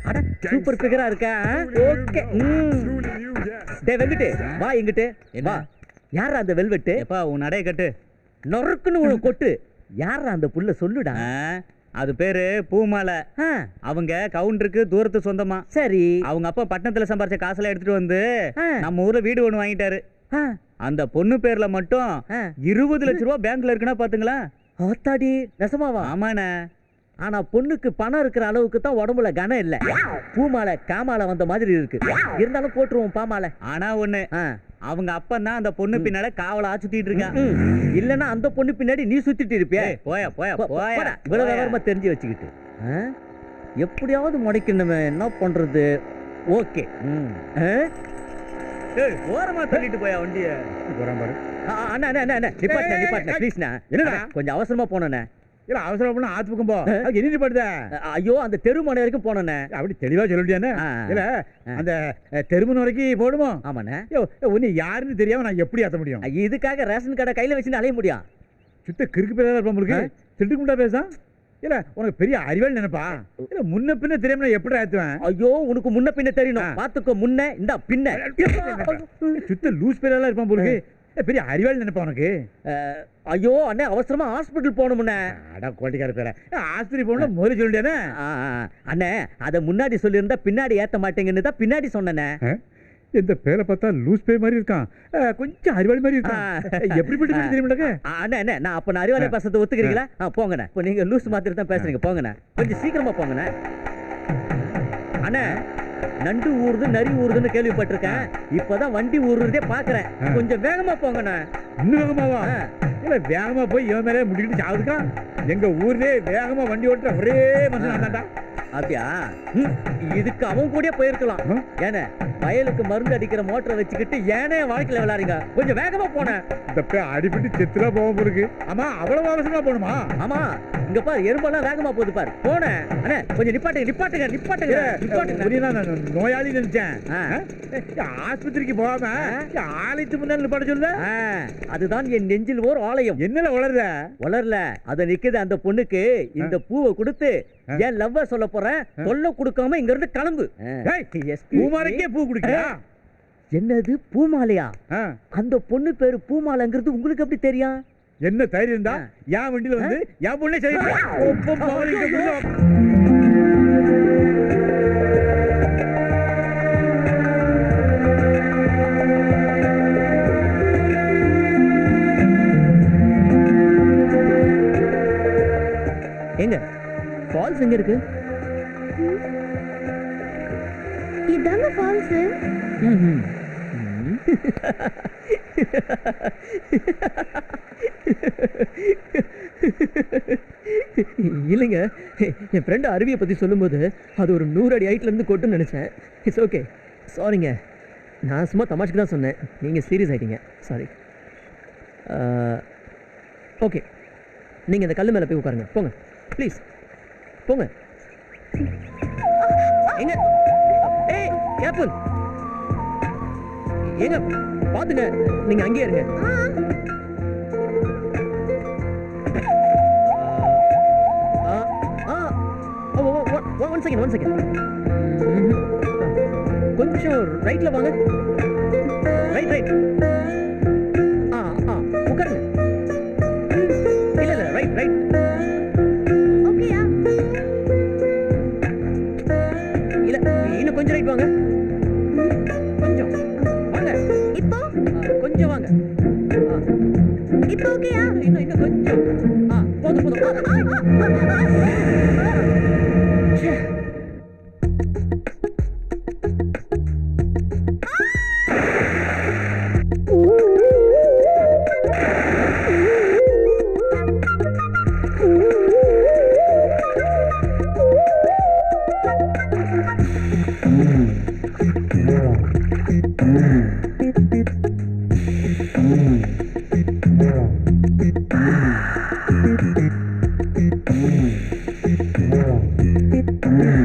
அட சூப்பர் ஃபிகரா இருக்க. ஓகே. டேய் வெங்கட் வா இங்கிட்டு வா. யாரா அந்த வெல்வெட்? எப்பா உன் நடைய கட்டு. நொறுக்குன்னு ஒரு கொட்டு. யாரா அந்த புள்ள சொல்லுடா. அது பேரு பூமாலை. அவங்க கவுண்டருக்கு தூரத்து சொந்தமா. சரி. அவங்க அப்பா பட்டணத்துல சம்பாரிச்ச காசுல எடுத்துட்டு வந்து நம்ம ஊர்ல வீடு ஒண்ணு வாங்கிட்டாரு. அந்த பொண்ணு பேர்ல மட்டும் 20 லட்சம் ரூபாய் பேங்க்ல இருக்குன்னா பாத்துங்களா. ஆத்தாடி நெசமாவா? ஆமாண்ணே. ஆனா பொண்ணுக்கு பணம் இருக்கிற அளவுக்கு தான் உடம்புல கனம் இல்ல. பூமாலை காமாலை வந்த மாதிரி இருக்கு. இருந்தாலும் போட்டுருவோம் பாமாலை. ஆனா ஒண்ணு, அவங்க அப்பன் தான் அந்த பொண்ணு பின்னால காவலா சுத்திட்டு இருக்கான். இல்லன்னா அந்த பொண்ணு பின்னாடி நீ சுத்திட்டு இருப்பிய. போயா போயா போயா. இவ்வளவு விவரமா தெரிஞ்சு வச்சுக்கிட்டு எப்படியாவது முடைக்கணுமே. என்ன பண்றது? ஓகே. ஓரமா தள்ளிட்டு போயா வண்டிய. அண்ணா அண்ணா அண்ணா நிப்பாட்டின நிப்பாட்டின ப்ளீஸ்ண்ணா. என்னடா கொஞ்சம் அவசரமா போனேண்ணே. இல்ல அவசரம் பண்ண ஆத்து பக்கம் போ. என்ன நிப்பாட்டுத? ஐயோ அந்த தெருமனை வரைக்கும் போனேண்ணே. அப்படி தெளிவா சொல்லிட்டியானே. இல்ல அந்த தெருமனை வரைக்கும் போடுமோ? ஆமாண்ணே. உன்னை யாருன்னு தெரியாம நான் எப்படி ஏத்த முடியும்? இதுக்காக ரேஷன் கடை கையில வச்சுன்னு அலைய முடியும்? சுத்த கிறுக்கு பேரா இருப்பா உங்களுக்கு. திட்டுக்கு முட்டா பேசா? இல்ல உனக்கு பெரிய அறிவாளி நினைப்பா? இல்ல முன்ன பின்ன தெரியாம நான் எப்படி ஏத்துவேன்? ஐயோ உனக்கு முன்ன பின்ன தெரியணும். பாத்துக்கோ முன்ன இந்த பின்ன. சுத்த லூஸ் பேரா இருப்பான் உங்களுக்கு. பெரிய அறிவாளி நினைப்பா உனக்கு. ஐயோ அண்ணே அவசரமா ஹாஸ்பிட்டல் போகணும்ண்ணே. அட கோட்டிக்கார பேர ஆஸ்பத்திரி போகணும் முதல்ல சொல்லிட்டேனே. அண்ணே அதை முன்னாடி சொல்லியிருந்தா பின்னாடி ஏத்த மாட்டேங்கன்னு தான் பின்னாடி சொன்னேனே. இந்த பேரை பார்த்தா லூஸ் பே மாதிரி இருக்கான். கொஞ்சம் அறிவாளி மாதிரி இருக்கான். எப்படிப்பட்ட தெரியுமாங்க? அண்ணே அண்ணே நான் அப்ப நான் அறிவாளி பேசுறதை ஒத்துக்கிறீங்களா? போங்கண்ணே. இப்போ நீங்க லூஸ் மாதிரி தான் பேசுறீங்க. போங்கண்ணே கொஞ்சம் சீக்கிரமா போங்கண்ணே. அண்ணே நண்டு ஊறுது நரி ஊறுதுன்னு கேள்விப்பட்டிருக்கேன். இப்பதான் வண்டி ஊறுறதே பாக்குறேன். கொஞ்சம் வேகமா போங்கண்ணே. இன்னும் வேகமாவா? இல்ல வேகமா போய் இவன் மேலே முடிக்கிட்டு சாவுதுக்கா. எங்க ஊர்லயே வேகமா வண்டி ஓட்டுற ஒரே மனுஷன் தான்டா. அப்படியா? இதுக்கு அவன் கூட போயிருக்கலாம். ஏன்னா வயலுக்கு மருந்து அடிக்கிற மோட்டரை வச்சுக்கிட்டு ஏனே வாழ்க்கையில விளையாடுங்க. கொஞ்சம் வேகமா போனேன். இந்த அடிபட்டு செத்துலா போக இருக்கு. ஆமா அவ்வளவு அவசரமா போகணுமா? ஆமா இங்க பாரு எறும்பெல்லாம் வேகமா போகுது பாரு. போனேன் அண்ணே கொஞ்சம் நிப்பாட்டுங்க நிப்பாட்டுங்க நிப்பாட்டுங்க நிப்பாட்டுங்க. நோயாளி நினைச்சேன். ஆஸ்பத்திரிக்கு போகாம ஆலயத்து முன்னாடி நிப்பாட்ட சொல்லுத. அதுதான் என் நெஞ்சில் ஓர் ஆலயம். என்னல வளருத? வளரல அத நிக்குது. அந்த பொண்ணுக்கு இந்த பூவை கொடுத்து என் லவ்வ சொல்ல போறேன். தொல்லை கொடுக்காம இங்க இருந்து கிளம்பு. பூமாலைக்கே பூ குடிக்கியா? என்னது பூமாலையா? அந்த பொண்ணு பேரு பூமாலைங்கிறது உங்களுக்கு எப்படி தெரியும்? என்ன தைரியம் இருந்தா என் வண்டியில வந்து என் பொண்ணே சரி. எங்க ஃபால்ஸ் எங்க இருக்கு? இதாங்க ஃபால்ஸ். இல்லைங்க என் ஃப்ரெண்டு அருவியை பற்றி சொல்லும்போது அது ஒரு 100 அடி ஹைட்லேருந்து கொட்டுன்னு நினச்சேன். இட்ஸ் ஓகே சாரிங்க. நான் சும்மா தமாஷ்க்கு தான் சொன்னேன். நீங்கள் சீரியஸ் ஆகிட்டீங்க. சாரி. ஓகே நீங்கள் இந்த கல் மேலே போய் உட்காருங்க. போங்க ப்ளீஸ் போங்க. எங்க ஏய் கேப்புல் ஏங்க பார்த்துங்க. நீங்கள் அங்கேயே இருங்க. ஒன் செகண்ட் கொஞ்சம் ரைட்ல வாங்க. ரைட் உட்காருங்க. இல்ல ரைட் ஓகேயா? இல்ல இன்னும் கொஞ்சம் ரைட் வாங்க. கொஞ்சம் வாங்க. இப்போ கொஞ்சம் வாங்க. இப்போ ஓகேயா? இன்னும் கொஞ்சம். போதும். Mm-hmm.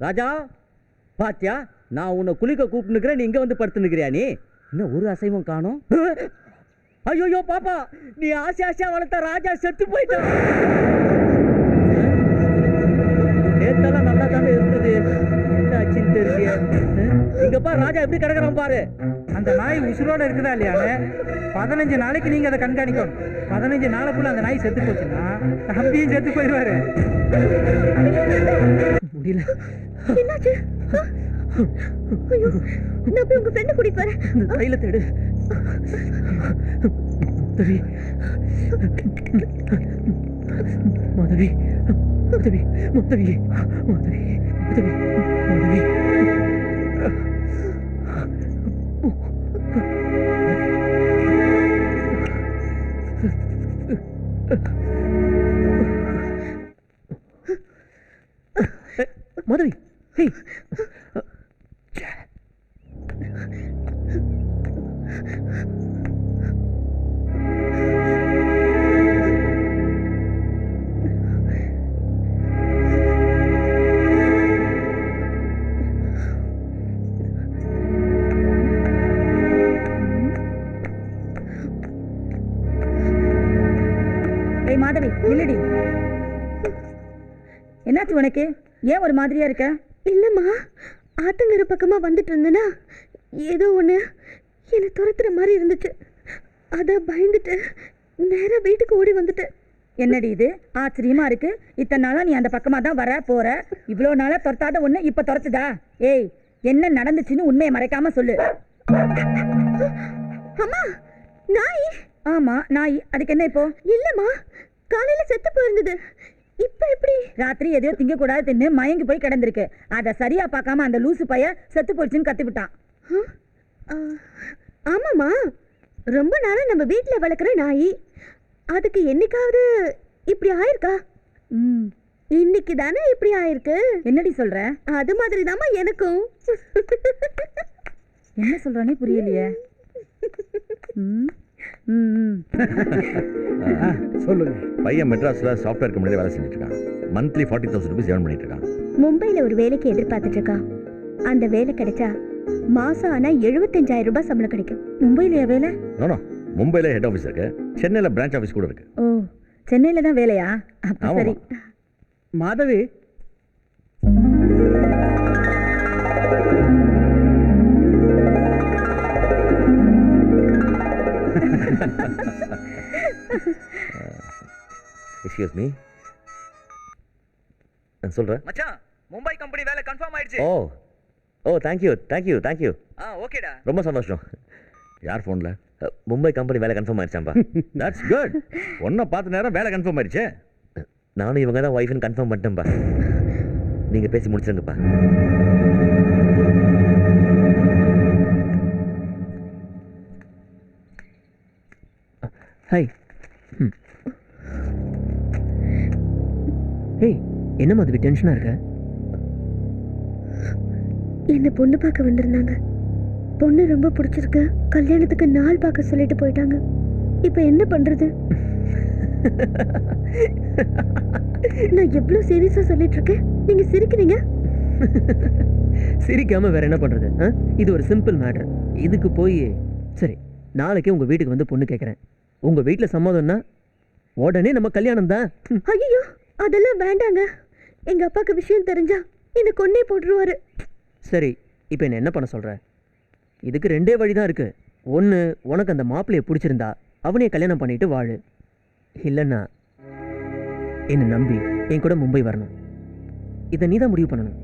ராஜா பாத்தியா, நான் உன்னை குளிக்க கூப்பிட்டுக்கிறேன், நீ இங்க வந்து படுத்துனுக்கிறியா? நீ இன்னும் ஒரு அசைவம் காணோம். ஐயோ பாப்பா, நீ ஆசை ஆசையா வளர்த்த ராஜா செத்து போயிட்டான். நேத்தெல்லாம் நல்லா தானே இருந்தது, என்னாச்சுன்னு தெரியலையே. இங்கப்பா ராஜா எப்படி கிடக்குறான் பாரு. அந்த நாய் உசுரோட இருக்குதா இல்லையானே 15 நாளைக்கு நீங்க அதை கண்காணிக்கணும். 15 நாளைக்குள்ள அந்த நாய் செத்து போச்சுன்னா தம்பியும் செத்து போயிடுவாரு. முடியல. என்னாச்சு? ஐயோ, நான் போய் உங்க ஃப்ரெண்ட் கூட்டிட்டு வரேன். இந்த தைல தேடு. மாதவி, மாதவி, மாதவி, மாதவி, மாதவி, மாதவி, மாதவி. மாதவி, ஹே. ஏய் மாதவி, நில்லடி. என்னாச்சு உனக்கு? ஏன் ஒரு மாதிரியா இருக்க? இல்லம்மா, ஆத்தங்கர பக்கமா வந்துட்டு இருந்தேனா ஏதோ ஒண்ணு என்னை துரத்துற மாதிரி இருந்துச்சு. அத பயந்துட்டு நேரா வீட்டுக்கு ஓடி வந்துட்டேன். என்னடி இது ஆச்சரியமா இருக்கு. இத்தனை நாளா நீ அந்த பக்கமா தான் வர போற. இவ்வளவு நாளா துரத்தாத ஒண்ணு இப்ப துரத்துதா? ஏய், என்ன நடந்துச்சுன்னு உண்மையை மறைக்காம சொல்லு. அம்மா, நாய். ஆமா நாய், அதுக்கு என்ன இப்போ? இல்லம்மா, காலையில செத்து போயிருந்தது. இப்ப எப்படி? ராத்திரி எதையோ திங்க கூடாது தின்னு மயங்கி போய் கிடந்திருக்கு. அதை சரியா பார்க்காம அந்த லூசு பைய செத்து போச்சுன்னு கத்தி விட்டான். ஆமாம்மா, ரொம்ப நாளா நம்ம வீட்டுல வளர்க்குற நாய். அதுக்கு என்னைக்காவது இப்படி ஆயிருக்கா? இன்னைக்கு தானே இப்படி ஆயிருக்கு. என்னடி சொல்ற? அது மாதிரி தாம்மா எனக்கும். என்ன சொல்றானே புரியலையே. சொல்லுங்க. பையன் மெட்ராஸ்ல சாஃப்ட்வேர் கம்பெனில வேலை செஞ்சுட்டு இருக்கான். மந்த்லி 40,000 rupees ஏர்ன் பண்ணிட்டு இருக்கான். மும்பைல ஒரு வேலைக்கு எதிர்பார்த்துட்டு இருக்கான். அந்த வேலை கிடைச்சா மாசம் ஆனா 75,000 ரூபாய் சம்பளம் கிடைக்கும். மும்பையிலயா வேலை? நோ மும்பைல ஹெட் ஆஃபீஸ் இருக்கு, சென்னையில பிரான்ச் ஆஃபீஸ் கூட இருக்கு. ஓ, சென்னையில தான் வேலையா? அப்ப சரி. மாதவி, எக்ஸ்கியூஸ் மீ, சொல்றேன். மச்சான், மும்பை கம்பெனி வேலை கன்ஃபார்ம் ஆயிடுச்சு. ஓ ஓ, தேங்க்யூ. ஓகேடா. ரொம்ப சந்தோஷம். யார் ஃபோன்ல? மும்பை கம்பெனி வேலை கன்ஃபார்ம் ஆயிடுச்சாம்பா. That's good. ஒன்றை பார்த்த நேரம் வேலை கன்ஃபார்ம் ஆயிடுச்சு. நானும் இவங்க தான் ஒய்ஃப்னு கன்ஃபார்ம் பண்ணிட்டேன்ப்பா. நீங்க பேசி முடிச்சிருங்கப்பா. ஹாய். ஏய், என்ன மாதிரி டென்ஷனா இருக்க? என்ன பொண்ணு பார்க்க வந்திருந்தாங்க. பொண்ணு ரொம்ப பிடிச்சிருக்கு. கல்யாணத்துக்கு நாள் பார்க்க சொல்லிட்டு போயிட்டாங்க. இப்ப என்ன பண்றது? நான் எவ்வளவு சீரியஸா சொல்லிட்டு இருக்கேன், நீங்க சிரிக்கிறீங்க. சிரிக்காம வேற என்ன பண்றது? இது ஒரு சிம்பிள் மேட்டர். இதுக்கு போய் சரி, நாளைக்கே உங்க வீட்டுக்கு வந்து பொண்ணு கேட்கறேன். உங்க வீட்டுல சம்மதம்னா உடனே நம்ம கல்யாணம் தான். ஐயோ, அதெல்லாம் வேண்டாங்க. எங்க அப்பாக்கு விஷயம் தெரிஞ்சா என்ன கொன்னே போட்டுருவாரு. சரி, இப்போ என்ன பண்ண சொல்ற? இதுக்கு ரெண்டே வழி தான் இருக்கு. ஒன்று, உனக்கு அந்த மாப்பிள்ளையை பிடிச்சிருந்தா அவனையே கல்யாணம் பண்ணிட்டு வாழு. இல்லைன்னா என்னை நம்பி என் கூட மும்பை வரணும். இதை நீ தான் முடிவு பண்ணணும்.